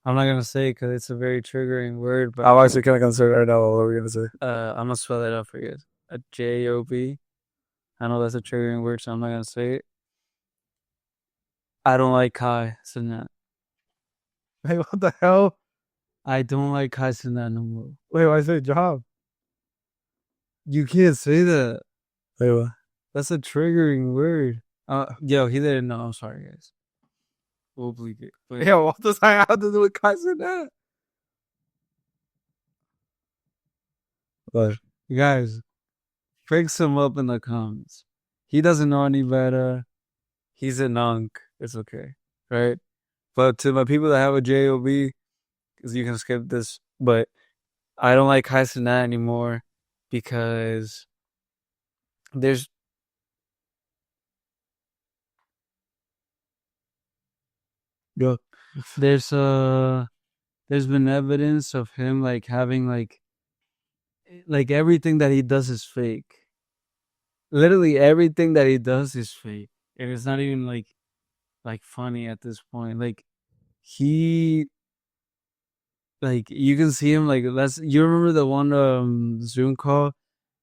I'm not gonna say because it's a very triggering word, but I'm actually kind of concerned right now. What are we gonna say? I'm gonna spell it out for you guys. A job. I know that's a triggering word, so I'm not gonna say it. I don't like Kai Cenat. Hey, what the hell? I don't like Kai Cenat no more. Wait, why say job? You can't say that. Wait, what? That's a triggering word. Yo, he didn't know. I'm sorry, guys. We'll bleep it. But Yeah, what does that have to do with Kaiser? But you guys, fix him up in the comments. He doesn't know any better. He's a nunk. It's okay, right? But to my people that have a job, because you can skip this, but I don't like Kai Cenat anymore because there's go. there's been evidence of him like having like everything that he does is fake. Literally everything that he does is fake, and it's not even like funny at this point. Like he, like you can see him like you remember the one Zoom call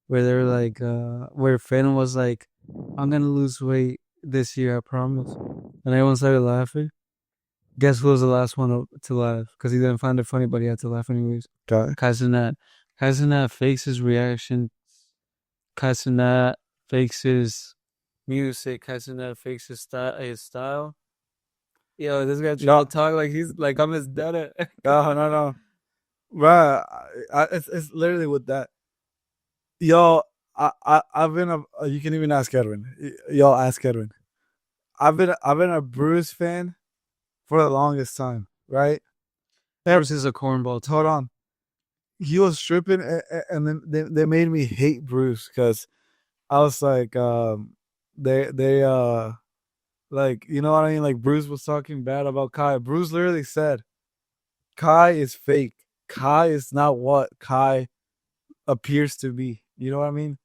where they were like where Finn was like, I'm gonna lose weight this year, I promise, and everyone started laughing. Guess who was the last one to laugh? Because he didn't find it funny, but he had to laugh anyways. Okay. Kai Cenat fakes his reaction. Kai Cenat fakes his music. Kai Cenat fakes his style. Yo, this guy trying to talk like he's like I'm his dad. No. Bruh, it's literally with that. Yo, I've been you can even ask Edwin. Y'all ask Edwin. I've been a Bruce fan for the longest time, right? Ever since a cornball. Hold on. He was stripping, and then they made me hate Bruce because I was like, they like, you know what I mean? Like Bruce was talking bad about Kai. Bruce literally said, Kai is fake. Kai is not what Kai appears to be. You know what I mean?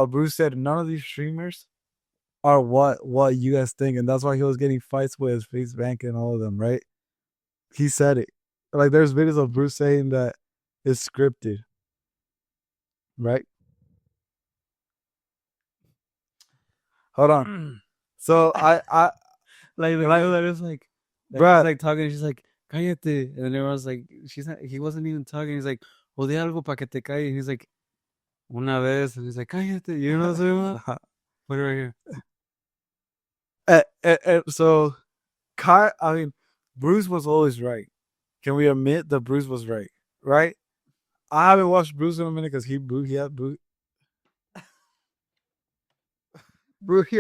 Bruce said none of these streamers are what you guys think, and that's why he was getting fights with his face bank and all of them, right? He said it. Like there's videos of Bruce saying that it's scripted, right? Hold on. So I like it's like bruh, like talking. She's like, cállate, and everyone's like, he wasn't even talking. He's like, o di algo para que te calles. And he's like, una vez, and he's like, cállate. You know what I'm saying? Put it right here. So I mean, Bruce was always right. Can we admit that Bruce was right? Right? I haven't watched Bruce in a minute because he had Bruce. Bruce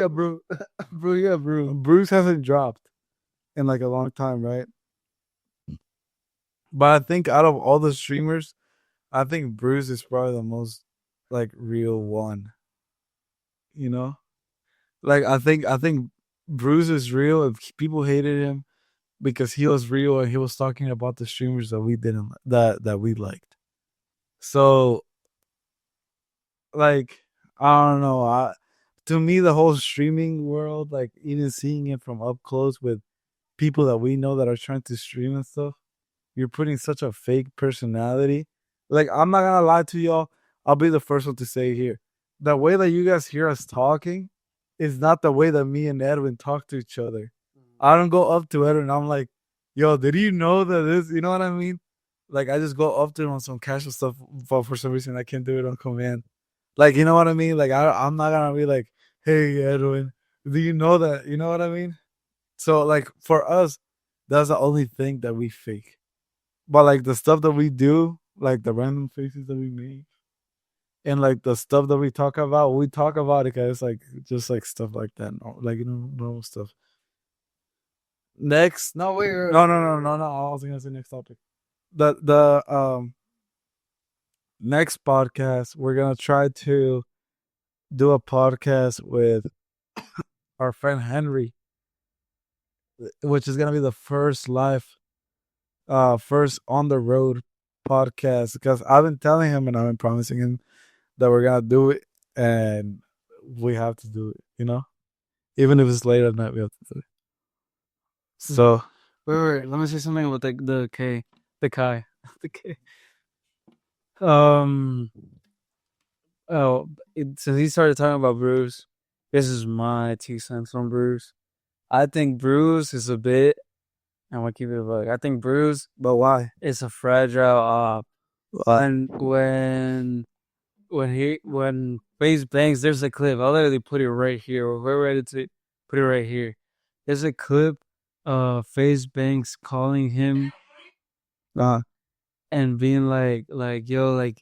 hasn't dropped in like a long time, right? But I think out of all the streamers, I think Bruce is probably the most like real one. You know? Like I think Bruce is real. If people hated him because he was real and he was talking about the streamers that we didn't that we liked. So like I don't know. To me, the whole streaming world, like even seeing it from up close with people that we know that are trying to stream and stuff, you're putting such a fake personality. Like I'm not gonna lie to y'all. I'll be the first one to say here, the way that you guys hear us talking is not the way that me and Edwin talk to each other. I don't go up to Edwin. I'm like, yo, did you know that this? You know what I mean? Like I just go up to him on some casual stuff, but for some reason I can't do it on command. Like you know what I mean? Like I'm not gonna be like, hey Edwin, do you know that? You know what I mean? So like for us, that's the only thing that we fake. But like the stuff that we do, like the random faces that we make, and like the stuff that we talk about it because like just like stuff like that, like normal stuff. Next, No, wait. no. I was gonna say next topic. The next podcast we're gonna try to do a podcast with our friend Henry, which is gonna be the first first on the road podcast because I've been telling him and I've been promising him that we're gonna do it and we have to do it, even if it's late at night, we have to do it. So Wait. Let me say something about the K, the Kai, the K. Since he started talking about Bruce, this is my 2 cents on Bruce. I think Bruce is a bit. I'm gonna keep it a bug. I think Bruce, but why? it's a fragile op. And when Face bangs, there's a clip. I'll literally put it right here. Or we're ready to put it right here. There's a clip of Face Banks calling him and being like yo,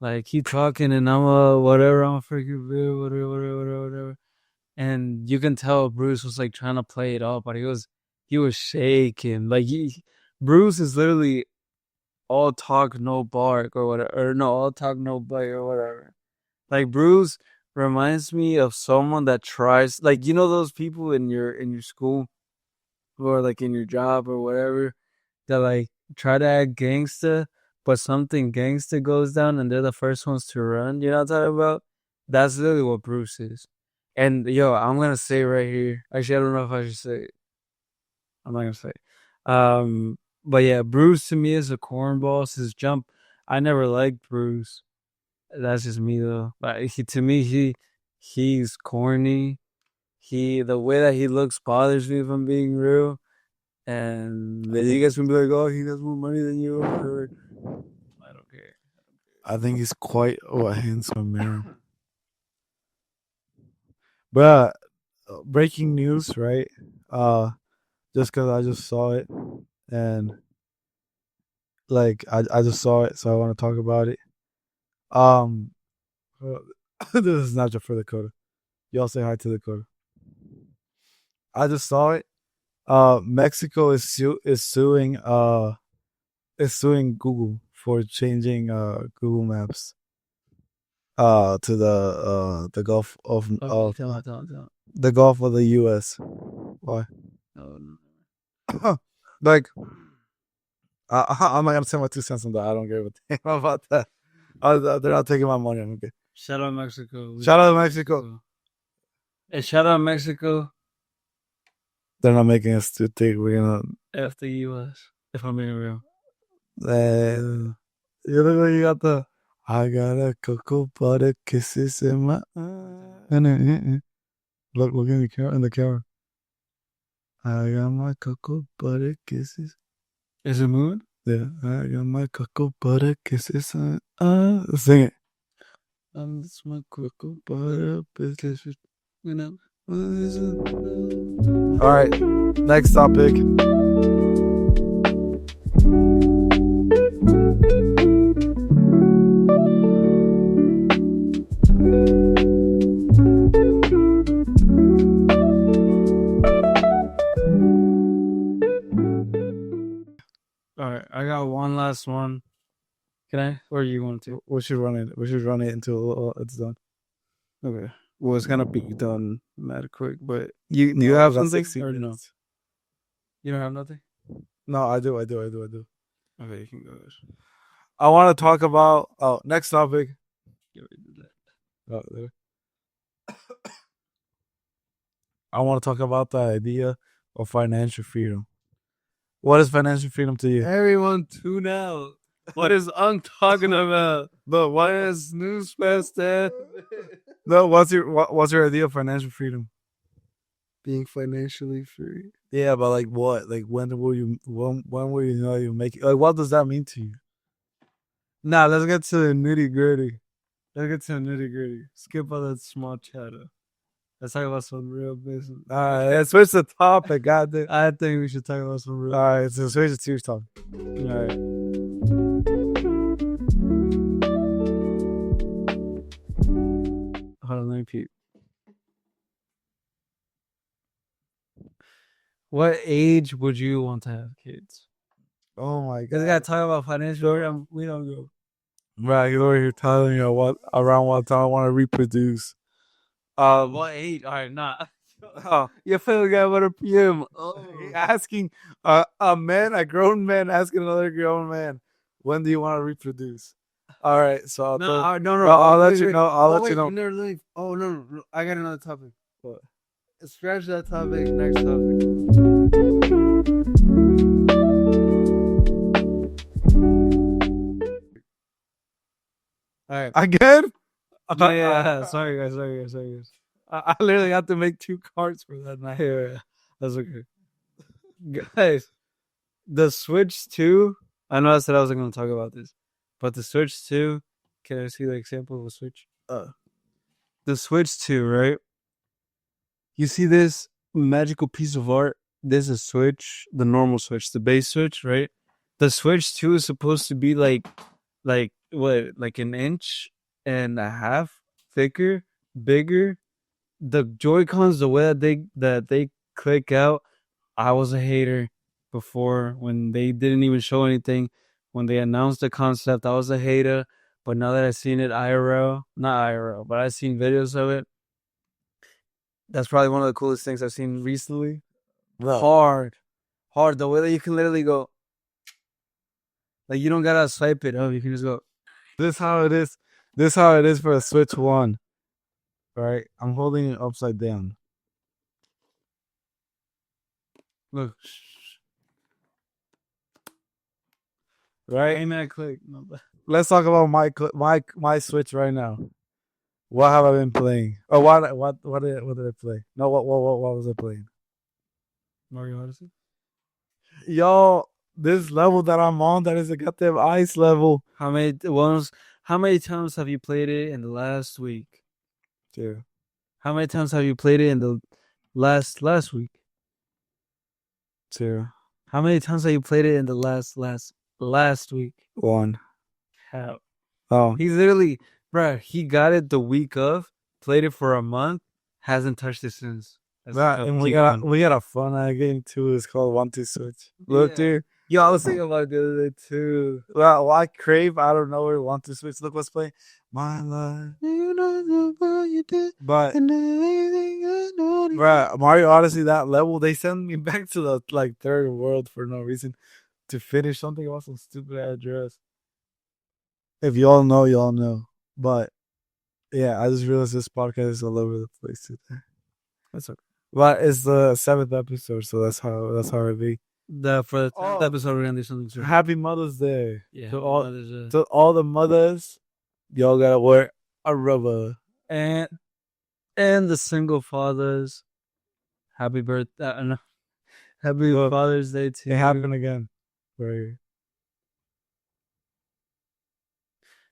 like keep talking and I'm whatever, I'm a freaking bitch, whatever. And you can tell Bruce was like trying to play it off, but he was shaking. Like Bruce is literally all talk no bark or whatever, or no, all talk no bite or whatever. Like Bruce reminds me of someone that tries, like those people in your school or like in your job or whatever that like try to act gangsta, but something gangsta goes down and they're the first ones to run. You know what I'm talking about? That's literally what Bruce is. And yo, I'm gonna say right here. Actually, I don't know if I should say it. I'm not gonna say it. But yeah, Bruce to me is a cornball. His jump, I never liked Bruce. That's just me though. But he's corny. The way that he looks bothers me if I'm being real. And you guys can be like, oh, he has more money than you. I don't care. I think he's quite a handsome man. But breaking news, right? Just because I just saw it, and like I just saw it, so I want to talk about it. This is not just for Dakota. Y'all say hi to Dakota. I just saw it. Mexico is suing Google for changing Google Maps to the Gulf of Tell. the Gulf of the U.S. Why? No. Like I'm not gonna say my 2 cents on that. I don't give a damn about that. They're not taking my money. Okay. Shout out Mexico. Shout out Mexico. Hey, shout out Mexico. They're not making us to think we're gonna F the U.S. If I'm being real. You look like you got the I got a cocoa butter kisses in my eye. Look in the camera. I got my cocoa butter kisses. Is it moving? Yeah, I got my cocoa butter kisses. Sing it. It's my cocoa butter kisses. All right, next topic. All right, I got one last one. Can I? Or you want to? We should run it. We should run it until it's done. Okay. Well, it's gonna be done mad quick, but You have something or no? You don't have nothing? No, I do. Okay, you can go. I want to talk about next topic. I want to talk about the idea of financial freedom. What is financial freedom to you? Everyone tune out. What is I'm talking about? No, What is news fast? No, what's your idea of financial freedom? Being financially free. Yeah, but like what? Like when will you know you make it? Like what does that mean to you? Nah, let's get to the nitty gritty. Skip all that small chatter. Let's talk about some real business. Let's switch the topic. Goddamn. I think we should talk about some real. All right, so switch the serious topic. All right. Hold on, let me peep. What age would you want to have kids? Oh my Because god. we gotta talk about financial. We don't go. Right, you're over here telling me around what time I want to reproduce. What age? All right, nah. Oh, You feel like what a PM. asking a grown man asking another grown man, when do you want to reproduce? All right, so I'll No, no, I'll let you know. I'll let you know. Oh no, I got another topic. What? Scratch that topic. Next topic. All right. Again? Yeah. Sorry guys. I literally have to make 2 cards for that night. Yeah, that's okay. Guys, the Switch 2. I know I said I wasn't going to talk about this, but the Switch 2. Can I see the example of a Switch? The Switch 2, right? You see this magical piece of art? This is a Switch, the normal Switch, the base Switch, right? The Switch 2 is supposed to be like what, like an inch and a half thicker, bigger. The Joy-Cons, the way that they click out, I was a hater before when they didn't even show anything. When they announced the concept, I was a hater. But now that I've seen it IRL, not IRL, but I've seen videos of it, that's probably one of the coolest things I've seen recently. No. Hard. The way that you can literally go, like you don't gotta swipe it up. You can just go. This how it is. This how it is for a Switch 1. Right? I'm holding it upside down. Look. Right? Aim at click. No, Let's talk about my Switch right now. What have I been playing? Oh, what did I play? No, what was I playing? Mario Odyssey. Yo, this level that I'm on, that is a goddamn ice level. How many times have you played it in the last week? 2. How many times have you played it in the last week? 2. How many times have you played it in the last week? 1. How? Oh, He literally, bruh, he got it the week of, played it for a month, hasn't touched it since. That's and we got a fun game too. It's called 1-2 Switch. Look, Yeah. dude. Yo, I was thinking about it the other day too. Well, I crave out of nowhere 1-2 Switch. Look what's playing. My life. You know what you did. But bruh, Mario Odyssey, that level, they send me back to the third world for no reason to finish something about some stupid address. If y'all know, y'all know. But yeah, I just realized this podcast is all over the place today. That's okay. But it's the 7th episode, so that's how it be. For the 10th episode, we're gonna do something soon. Happy Mother's Day. Yeah, To Mother's all the mothers, y'all gotta wear a rubber. and the single fathers. Happy birthday! No. Happy Father's Day to It happened again. Right.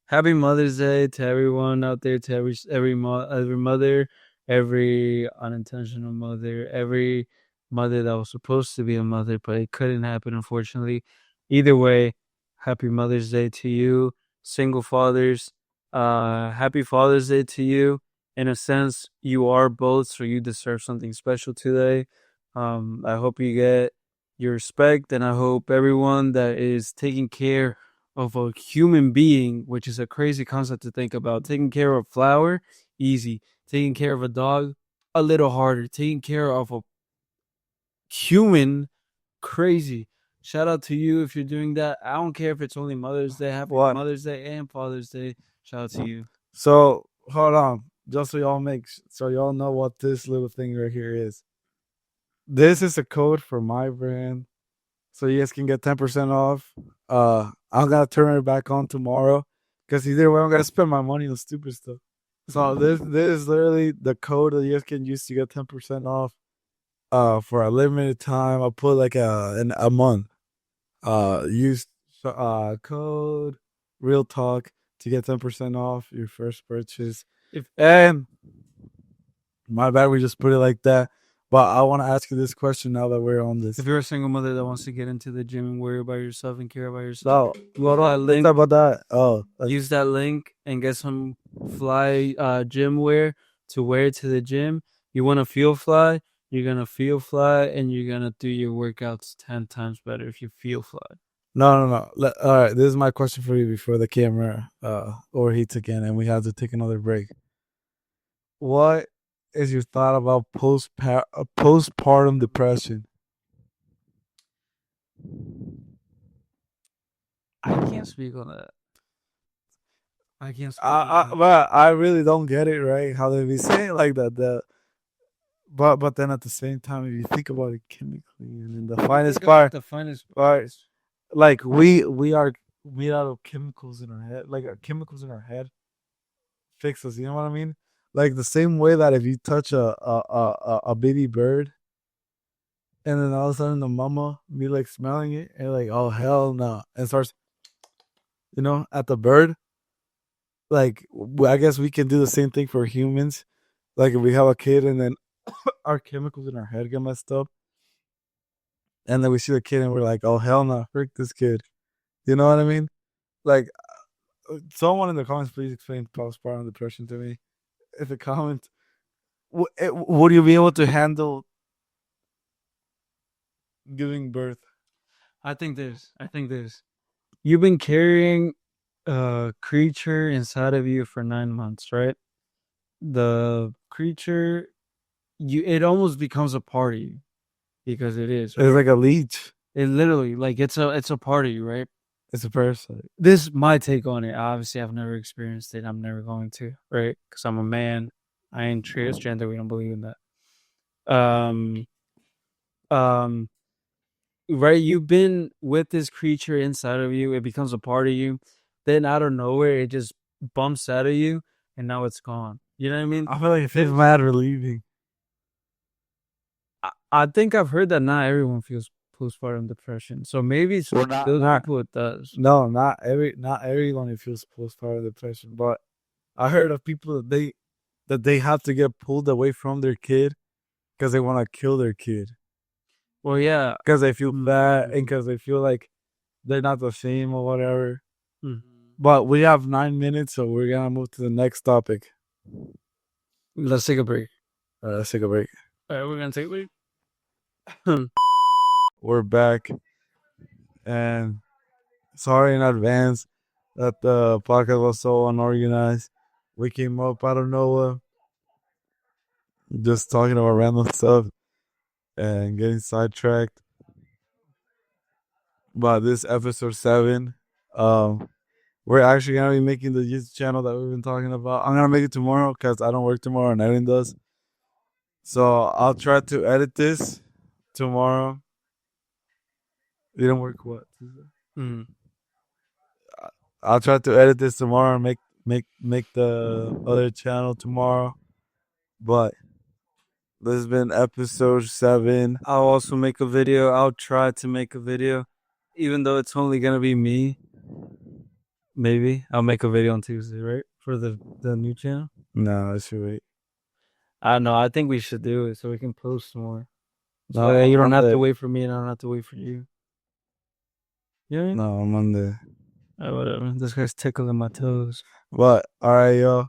Happy Mother's Day to everyone out there, to every mother, every unintentional mother, every mother that was supposed to be a mother, but it couldn't happen, unfortunately. Either way, happy Mother's Day to you, single fathers. Happy Father's Day to you. In a sense, you are both, so you deserve something special today. I hope you get your respect, and I hope everyone that is taking care of a human being, which is a crazy concept to think about. Taking care of a flower, easy. Taking care of a dog, a little harder. Taking care of a human, crazy. Shout out to you if you're doing that. I don't care if it's only Mother's Day. Happy Mother's Day and Father's Day. Shout out to you. So hold on, just so y'all know what this little thing right here is. This is a code for my brand, so you guys can get 10% off. I'm gonna turn it back on tomorrow, because either way I'm gonna spend my money on stupid stuff. So this is literally the code that you guys can use to get 10% off. For a limited time. I'll put like a month. Use code Real Talk to get 10% off your first purchase. And My bad. We just put it like that. But I want to ask you this question now that we're on this. If you're a single mother that wants to get into the gym and worry about yourself and care about yourself, So, go to that let's link. talk about that. Oh, Use that link and get some fly gym wear to wear to the gym. You want to feel fly, you're gonna feel fly, and you're gonna do your workouts 10 times better if you feel fly. no. All right, this is my question for you before the camera overheats again, and we have to take another break. What is your thought about postpartum depression? I can't speak on that. I can't speak on that. But I really don't get it, right? How they be saying like that. But then at the same time, if you think about it chemically, and then the finest part, like we are made out of chemicals in our head, like chemicals in our head fix us. You know what I mean? Like the same way that if you touch a baby bird, and then all of a sudden the mama be like smelling it and like, oh hell no, and starts, at the bird. Like I guess we can do the same thing for humans. Like if we have a kid and then our chemicals in our head get messed up, and then we see the kid and we're like, oh hell no, frick this kid. You know what I mean? Like someone in the comments, please explain postpartum depression to me. In the comments, would you be able to handle giving birth? I think this. You've been carrying a creature inside of you for 9 months, right? The creature, it almost becomes a part of you because it is. It's like a leech. It literally, like it's a part of you, right? It's a parasite. This is my take on it. Obviously, I've never experienced it. I'm never going to, right? Because I'm a man. I ain't transgender. We don't believe in that. Right? You've been with this creature inside of you. It becomes a part of you. Then out of nowhere, it just bumps out of you, and now it's gone. You know what I mean? I feel like it's mad relieving. I think I've heard that not everyone feels postpartum depression. So maybe those people it does. No, not everyone feels postpartum depression, but I heard of people that they have to get pulled away from their kid because they want to kill their kid. Well, yeah, because they feel bad and because they feel like they're not the same or whatever. Mm-hmm. But we have 9 minutes, so we're gonna move to the next topic. Let's take a break. All right, let's take a break. All right, we're gonna take a break. We're back, and sorry in advance that the podcast was so unorganized. We came up out of nowhere, just talking about random stuff and getting sidetracked. But this episode 7, we're actually gonna be making the YouTube channel that we've been talking about. I'm gonna make it tomorrow because I don't work tomorrow and Edwin does. So I'll try to edit this tomorrow. You don't work what? Mm-hmm. I'll try to edit this tomorrow and make the other channel tomorrow. But this has been episode 7. I'll also make a video. I'll try to make a video, even though it's only gonna be me. Maybe I'll make a video on Tuesday, right, for the new channel. No, I should wait. I don't know. I think we should do it so we can post more. So No, you don't have to wait for me, and I don't have to wait for you. You know what I mean? No, I'm on the. Whatever. This guy's tickling my toes. But all right, yo.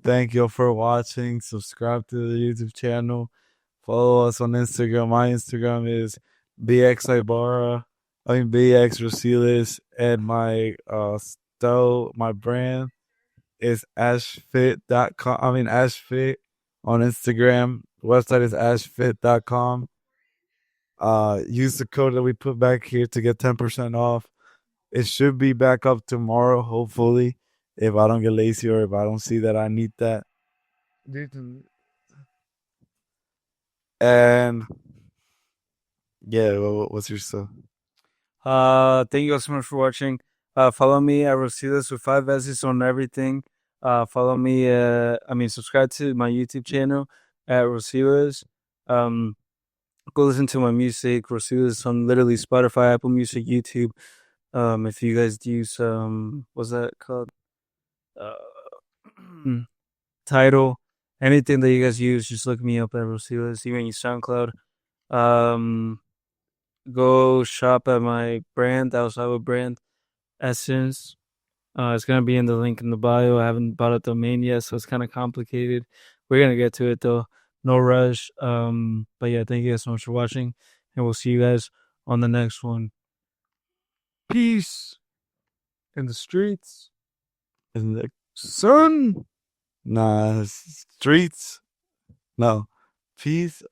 Thank you for watching. Subscribe to the YouTube channel. Follow us on Instagram. My Instagram is BX Rosiles, and my my brand is ashed.fit.com. ashed.fit on Instagram. The website is ashed.fit.com. Use the code that we put back here to get 10% off. It should be back up tomorrow, hopefully, if I don't get lazy or if I don't see that I need that. And yeah, what's your stuff? Thank you guys so much for watching. Follow me at Rosiles with 5 S's on everything. Follow me. Subscribe to my YouTube channel at Rosiles. Go listen to my music. Rosiles on literally Spotify, Apple Music, YouTube. If you guys use what's that called? Title. anything that you guys use, just look me up at Rosilas, even your SoundCloud. Go shop at my brand, Alsaba brand, Essence. It's gonna be in the link in the bio. I haven't bought a domain yet, so it's kind of complicated. We're gonna get to it though. No rush. But yeah, thank you guys so much for watching, and we'll see you guys on the next one. Peace in the streets, In the sun. streets. No. Peace